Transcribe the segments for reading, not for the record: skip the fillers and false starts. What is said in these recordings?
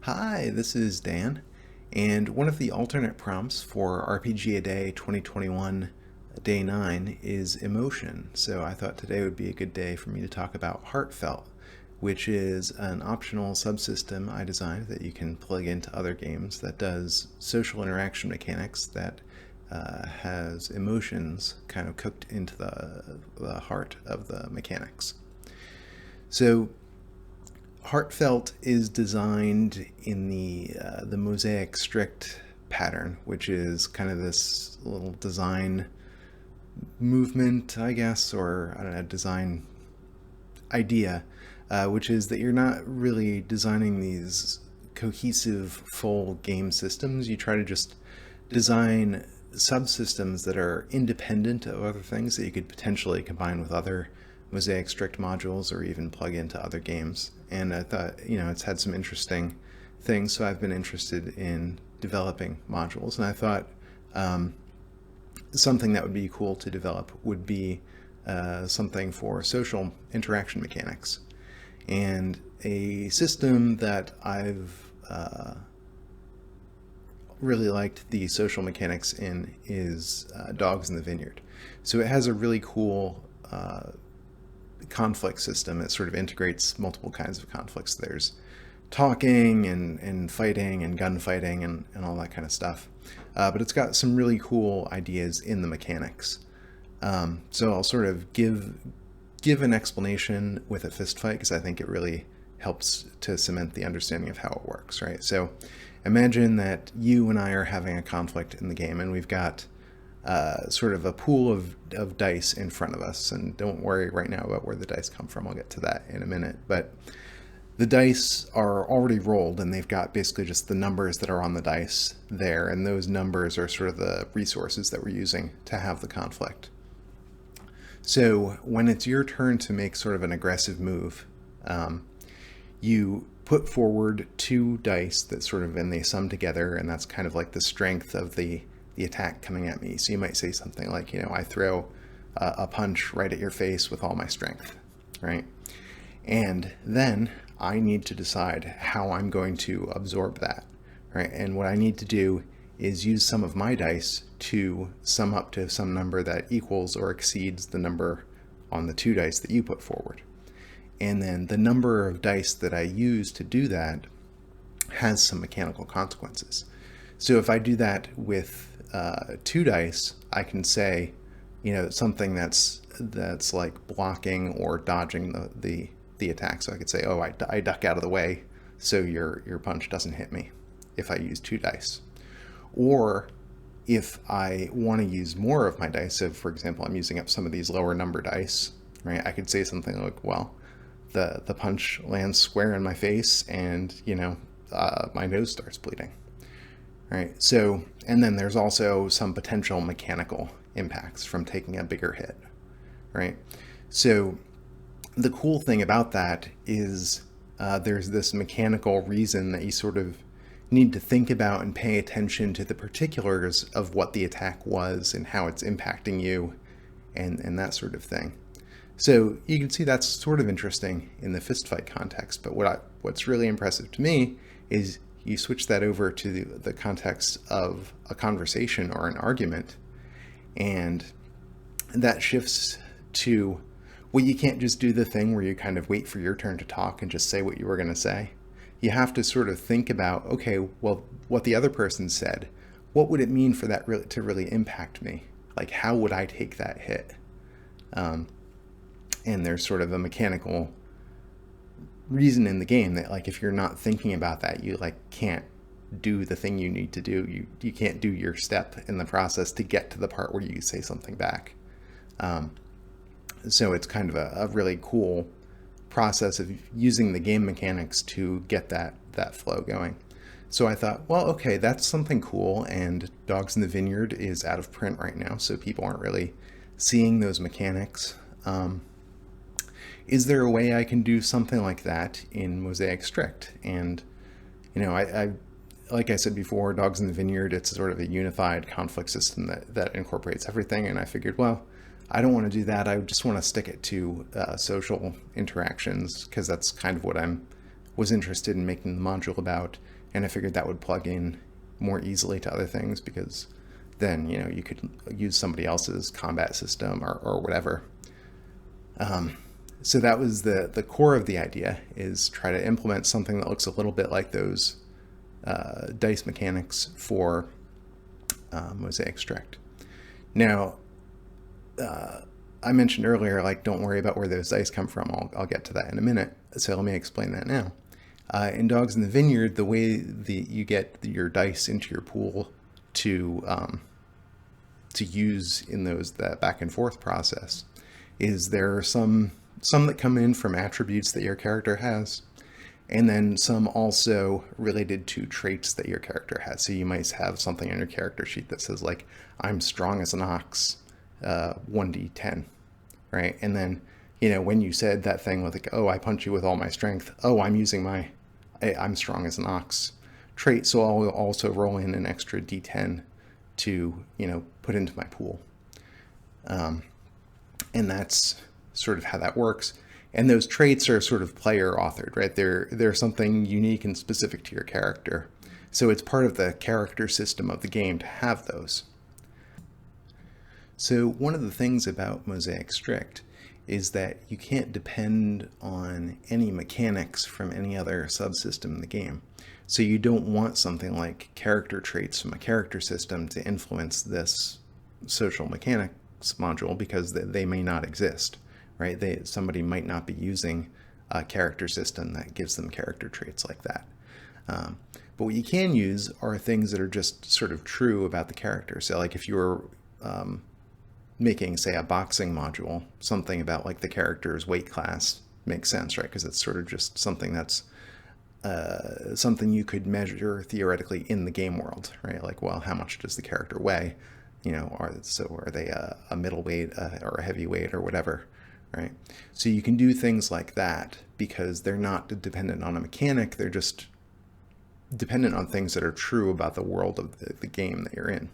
Hi, this is Dan, and one of the alternate prompts for RPGaDay 2021 Day 9 is emotion. So I thought today would be a good day for me to talk about Heartfelt, which is an optional subsystem I designed that you can plug into other games that does social interaction mechanics that has emotions kind of cooked into the heart of the mechanics. So Heartfelt is designed in the Mosaic Strict pattern, which is kind of this little design movement, I guess, or I don't know, design idea, which is that you're not really designing these cohesive full game systems. You try to just design subsystems that are independent of other things that you could potentially combine with other Mosaic Strict modules or even plug into other games. And I thought, it's had some interesting things, so I've been interested in developing modules. And I thought something that would be cool to develop would be something for social interaction mechanics. And a system that I've really liked the social mechanics in is Dogs in the Vineyard. So it has a really cool conflict system. It sort of integrates multiple kinds of conflicts. There's talking and fighting and gunfighting and all that kind of stuff. But it's got some really cool ideas in the mechanics. So I'll sort of give an explanation with a fist fight because I think it really helps to cement the understanding of how it works, right? So imagine that you and I are having a conflict in the game and we've got sort of a pool of dice in front of us. And don't worry right now about where the dice come from. I'll get to that in a minute. But the dice are already rolled and they've got basically just the numbers that are on the dice there. And those numbers are sort of the resources that we're using to have the conflict. So when it's your turn to make sort of an aggressive move, you put forward two dice that sort of, and they sum together, and that's kind of like the strength of the attack coming at me. So you might say something like, I throw a punch right at your face with all my strength, right? And then I need to decide how I'm going to absorb that, right? And what I need to do is use some of my dice to sum up to some number that equals or exceeds the number on the two dice that you put forward. And then the number of dice that I use to do that has some mechanical consequences. So if I do that with two dice, I can say, something that's like blocking or dodging the attack. So I could say, oh, I duck out of the way so your punch doesn't hit me if I use two dice. Or if I want to use more of my dice, so for example, I'm using up some of these lower number dice, right? I could say something like, well, the punch lands square in my face and, my nose starts bleeding. Right. So, and then there's also some potential mechanical impacts from taking a bigger hit. Right. So the cool thing about that is there's this mechanical reason that you sort of need to think about and pay attention to the particulars of what the attack was and how it's impacting you and that sort of thing. So you can see that's sort of interesting in the fistfight context. But what's really impressive to me is you switch that over to the context of a conversation or an argument, and that shifts to, well, you can't just do the thing where you kind of wait for your turn to talk and just say what you were going to say. You have to sort of think about, okay, well, what the other person said, what would it mean for that to really impact me? Like, how would I take that hit? And there's sort of a mechanical reason in the game that, like, if you're not thinking about that, you can't do the thing you need to do. You can't do your step in the process to get to the part where you say something back. So it's kind of a really cool process of using the game mechanics to get that flow going. So I thought, well, okay, that's something cool. And Dogs in the Vineyard is out of print right now, so people aren't really seeing those mechanics. Is there a way I can do something like that in Mosaic Strict? And, I like I said before, Dogs in the Vineyard, it's sort of a unified conflict system that incorporates everything. And I figured, well, I don't want to do that. I just want to stick it to social interactions because that's kind of what I'm was interested in making the module about, and I figured that would plug in more easily to other things, because then, you know, you could use somebody else's combat system or whatever. So that was the core of the idea, is try to implement something that looks a little bit like those dice mechanics for Mosaic Strict. Now, I mentioned earlier, like, don't worry about where those dice come from. I'll get to that in a minute. So let me explain that now. In Dogs in the Vineyard, the way you get your dice into your pool to use in that back and forth process is there are some that come in from attributes that your character has, and then some also related to traits that your character has. So you might have something on your character sheet that says, like, I'm strong as an ox, 1d10, right? And then, you know, when you said that thing with, like, oh, I punch you with all my strength, oh, I'm using I'm strong as an ox trait, so I'll also roll in an extra d10 to, you know, put into my pool. And that's sort of how that works. And those traits are sort of player authored, right? They're something unique and specific to your character. So it's part of the character system of the game to have those. So one of the things about Mosaic Strict is that you can't depend on any mechanics from any other subsystem in the game. So you don't want something like character traits from a character system to influence this social mechanics module, because they may not exist, right? Somebody might not be using a character system that gives them character traits like that. But what you can use are things that are just sort of true about the character. So like if you were making, say, a boxing module, something about like the character's weight class makes sense, right? Because it's sort of just something that's something you could measure theoretically in the game world, right? Like, well, how much does the character weigh? You know, are they a middleweight or a heavyweight or whatever, right? So you can do things like that because they're not dependent on a mechanic. They're just dependent on things that are true about the world of the game that you're in.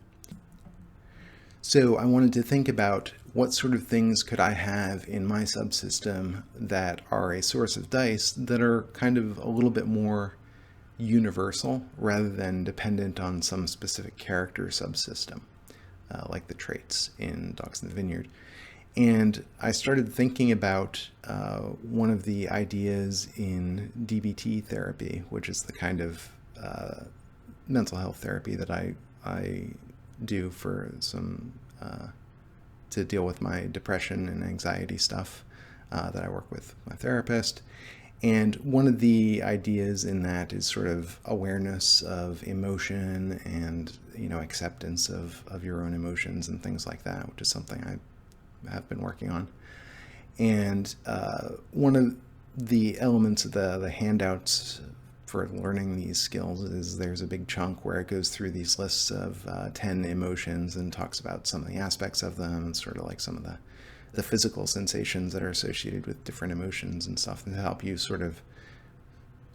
So I wanted to think about what sort of things could I have in my subsystem that are a source of dice that are kind of a little bit more universal rather than dependent on some specific character subsystem, like the traits in Dogs in the Vineyard. And I started thinking about one of the ideas in DBT therapy, which is the kind of mental health therapy that I do for some to deal with my depression and anxiety stuff that I work with my therapist. And one of the ideas in that is sort of awareness of emotion and, you know, acceptance of your own emotions and things like that, which is something I have been working on. And one of the elements of the handouts for learning these skills is there's a big chunk where it goes through these lists of 10 emotions and talks about some of the aspects of them and sort of like some of the physical sensations that are associated with different emotions and stuff, and to help you sort of,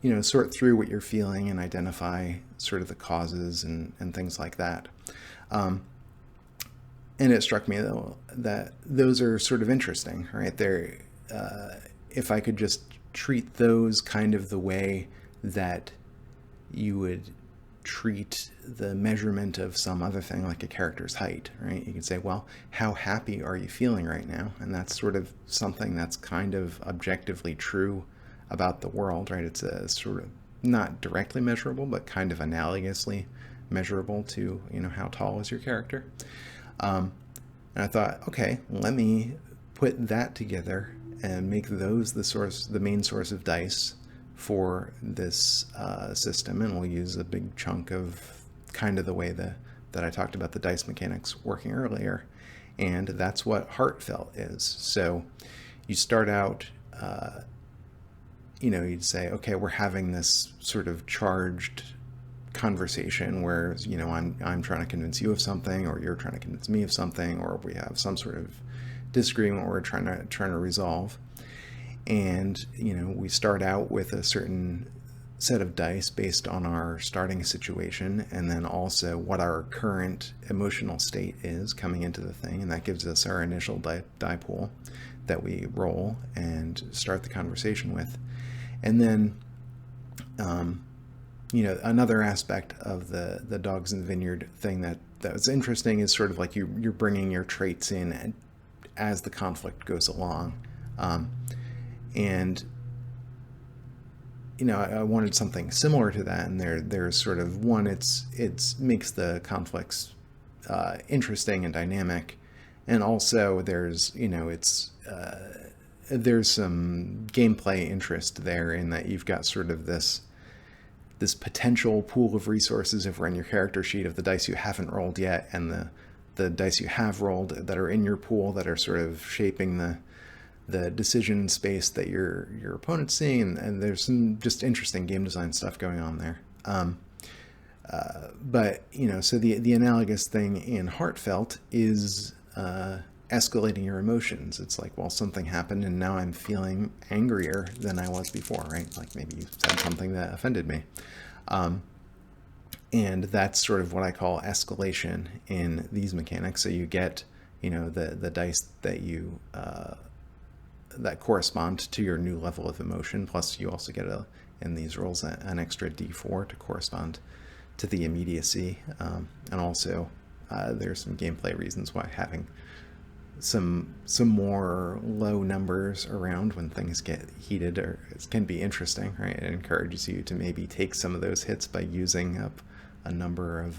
you know, sort through what you're feeling and identify sort of the causes and things like that. And it struck me, though, that those are sort of interesting, right? They're, if I could just treat those kind of the way that you would treat the measurement of some other thing, like a character's height, right? You could say, well, how happy are you feeling right now? And that's sort of something that's kind of objectively true about the world, right? It's a sort of not directly measurable, but kind of analogously measurable to, you know, how tall is your character? And I thought, okay, let me put that together and make those the main source of dice for this system, and we'll use a big chunk of kind of the way that I talked about the dice mechanics working earlier, and that's what Heartfelt is. So you start out, you know, you'd say, okay, we're having this sort of charged conversation where, you know, I'm trying to convince you of something, or you're trying to convince me of something, or we have some sort of disagreement we're trying to resolve. And, you know, we start out with a certain set of dice based on our starting situation, and then also what our current emotional state is coming into the thing, and that gives us our initial die pool that we roll and start the conversation with. And then Another aspect of the dogs in the vineyard thing that was interesting is sort of like you're bringing your traits in as the conflict goes along, and I wanted something similar to that, and there's sort of one, it's makes the conflicts interesting and dynamic, and also there's there's some gameplay interest there in that you've got sort of this potential pool of resources over on your character sheet of the dice you haven't rolled yet, and the dice you have rolled that are in your pool that are sort of shaping the decision space that your opponent's seeing, and there's some just interesting game design stuff going on there. But so the analogous thing in Heartfelt is escalating your emotions. It's like, well, something happened and now I'm feeling angrier than I was before, right? Like maybe you said something that offended me. And that's sort of what I call escalation in these mechanics. So you get, the dice that you that correspond to your new level of emotion. Plus you also get in these rolls an extra D4 to correspond to the immediacy. And also there's some gameplay reasons why having some more low numbers around when things get heated can be interesting, right? It encourages you to maybe take some of those hits by using up a number of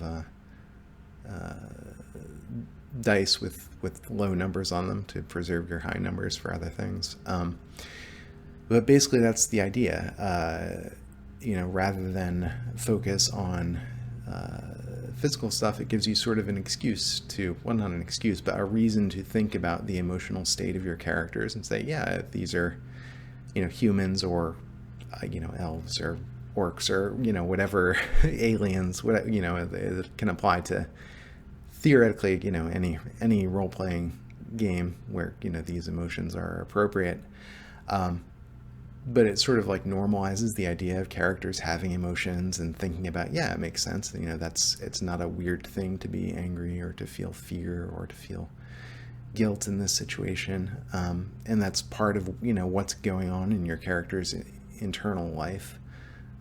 dice with low numbers on them to preserve your high numbers for other things. But basically that's the idea. Rather than focus on physical stuff, it gives you sort of an excuse not an excuse, but a reason to think about the emotional state of your characters and say, yeah, these are, humans or, elves or orcs or, whatever aliens, whatever, it can apply to theoretically, any role-playing game where, these emotions are appropriate. But it sort of like normalizes the idea of characters having emotions and thinking about, yeah, it makes sense. It's not a weird thing to be angry or to feel fear or to feel guilt in this situation. And that's part of, what's going on in your character's internal life.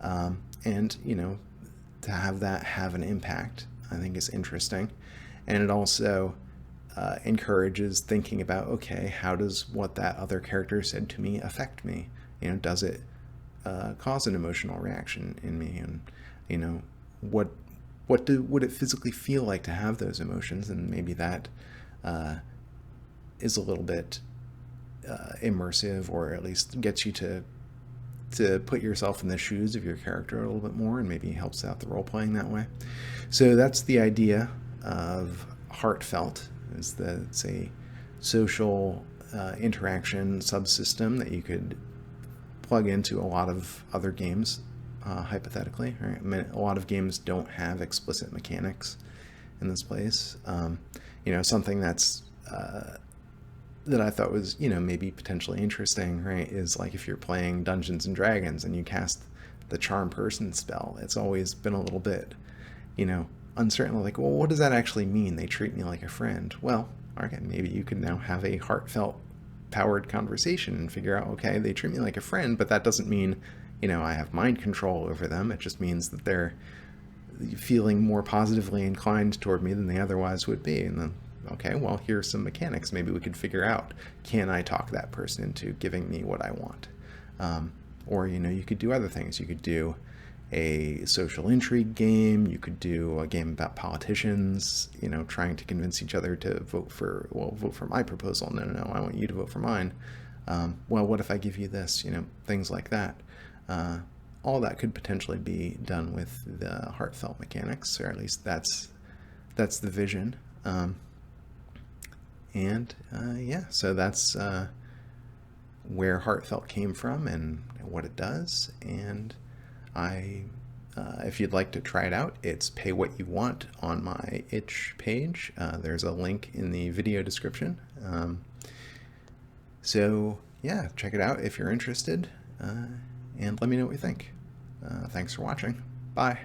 And, to have that have an impact, I think is interesting. And it also encourages thinking about, okay, how does what that other character said to me affect me? Does it cause an emotional reaction in me? And, what would it physically feel like to have those emotions? And maybe that is a little bit immersive, or at least gets you to put yourself in the shoes of your character a little bit more, and maybe helps out the role playing that way. So that's the idea of Heartfelt. It's a social interaction subsystem that you could plug into a lot of other games, hypothetically. Right? I mean, a lot of games don't have explicit mechanics in this place. Something that's that I thought was, maybe potentially interesting, right, is like if you're playing Dungeons and Dragons and you cast the Charm Person spell, it's always been a little bit, uncertain, like, well, what does that actually mean? They treat me like a friend. Well, okay, maybe you could now have a heartfelt powered conversation and figure out, okay, they treat me like a friend, but that doesn't mean, I have mind control over them. It just means that they're feeling more positively inclined toward me than they otherwise would be. And then, okay, well, here's some mechanics. Maybe we could figure out, can I talk that person into giving me what I want? Or, you could do other things. You could do a social intrigue game. You could do a game about politicians, trying to convince each other to vote for my proposal. No, I want you to vote for mine. Well, what if I give you this? Things like that. All that could potentially be done with the Heartfelt mechanics, or at least that's the vision. So that's where Heartfelt came from and what it does. And if you'd like to try it out, it's Pay What You Want on my itch page. There's a link in the video description. So yeah, check it out if you're interested, and let me know what you think. Thanks for watching. Bye.